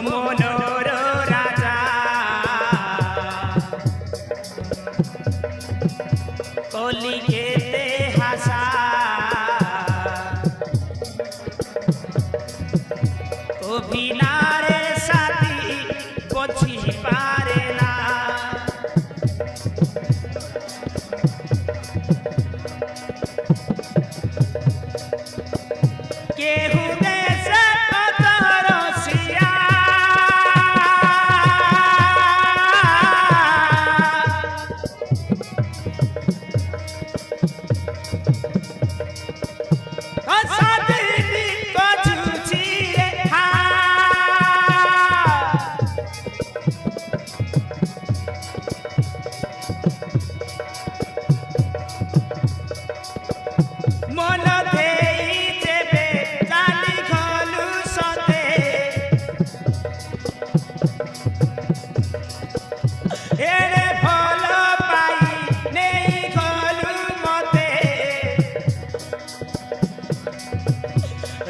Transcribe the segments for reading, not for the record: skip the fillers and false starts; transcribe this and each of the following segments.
মনোর রাজা কলিকেতে হাসা অভিনারে সাথী বছি পারে না কেহু দেশে কত রসিয়া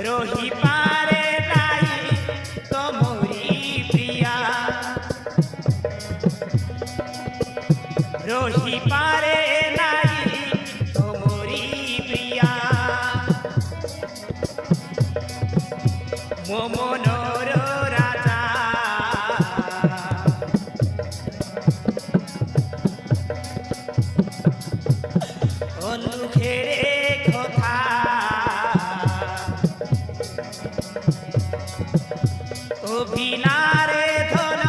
রহি পারে নাই তোমরি প্রিয়া রহি পারে নাই তোমরি প্রিয়া মনোর রাজা অনুখেড়ে কথা অভিনারে ধন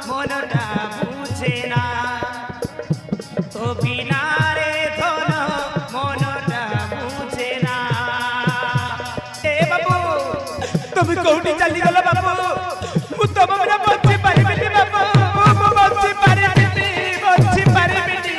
মনটা বুঝে না অভিনারে ধন মনটা বুঝে না এ বাবু তুমি কোউটি চালি গলা বাবু মু তম বিনা বঞ্চি পারিবিনি বাবু মু বঞ্চি পারিবিনি বঞ্চি পারিবিনি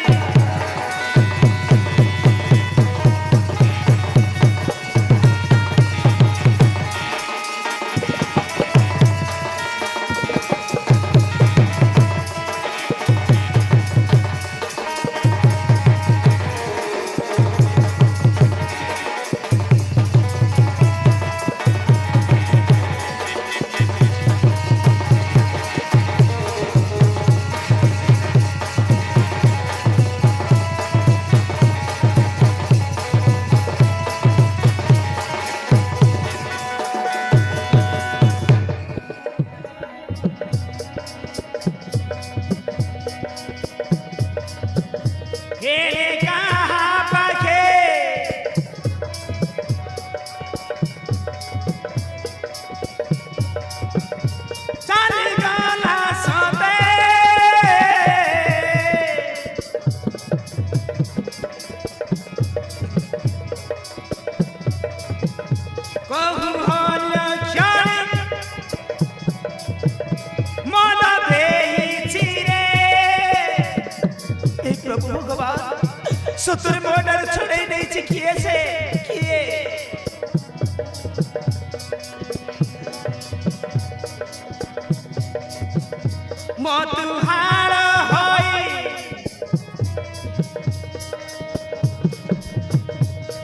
सतुर मोडर छोड़े नहीं चिकिए से किए मधुहार होई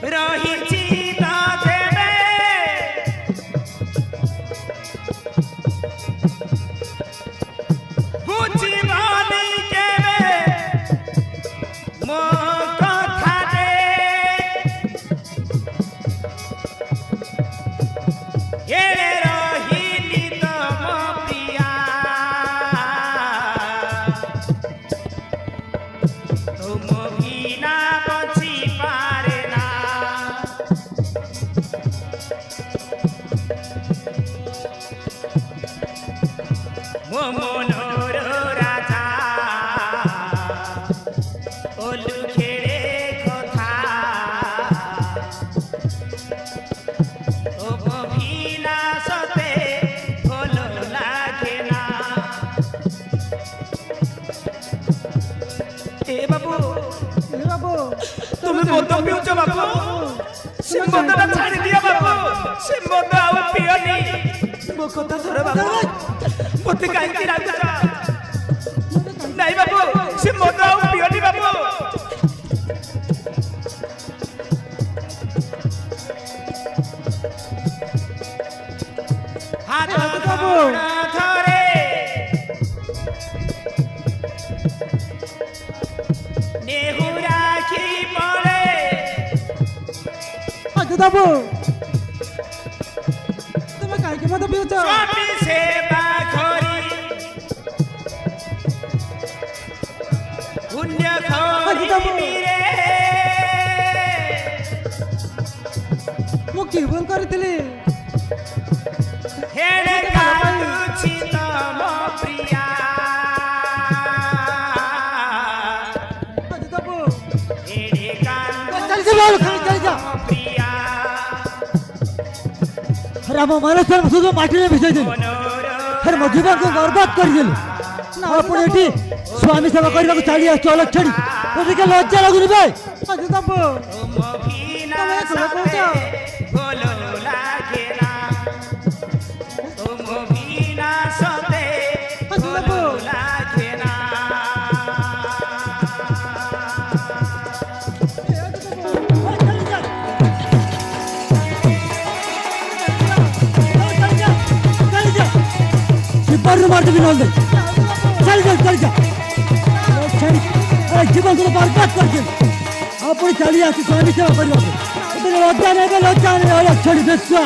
रही जीता देवे बुझी बानी केवे মনোর রাজা অলুখেড়ে কথা ও অভিলাষতে ভালো লাগে না এ বাবু তুমি মদ পিউছ বাবু সে মদটা ছাড়ি দিয়া বাবু সে মদ আউ পিয়নি ମୋ କଥା ଧର ବାବୁ ମୋତେ କାହିଁକି ରାଗୁଛ ନାଇଁ ବାବୁ ସେ ମଦ ଆଉ ପିଅନି ବାବୁ ହାତ ଧରି ବାବୁ ତମେ କାହିଁକି ମଦ ପିଉଛ? ସ୍ୱାମୀ ସେବା କରି ପୁଣ୍ୟ କରିବିରେ ମୁଁ କି ଭୁଲ କରିଥିଲି? ହେଣେ କାନ୍ଦୁଛି ତମ ପ୍ରିୟା ବାବୁ ହେଣେ ଚାଲି ଯା ବାବୁ, ଖାଲି ଚାଲି ଯା। ପ୍ରିୟା ରାମ ମାନସ ସୁଧ ମାଟିରେ ମିଶାଇ ଦେଲି, ଫେର ମୋ ଜୀବନକୁ ବର୍ବାଦ କରିଦେଲି। ଆପଣ ଏଠି ସ୍ୱାମୀ ସେବା କରିବାକୁ ଚାଲି ଆସୁଛ ଅଲଗ ଛାଡ଼ି, ଟିକେ ଲଜ୍ଜା ଲାଗୁନି ଭାଇ? ବାବୁ ତୁମ ବିନା ସତେ ଭଲ ଲାଗେନା ତୁମ ବିନା ସତେ ଭଲ ଲାଗେନା मारते भी नौंदे चल जा जीवन को बर्बाद करके आप चली आसी स्वामी सेवा करने लज्जा नहीं लज्जा नहीं छोड़ी बेसुआ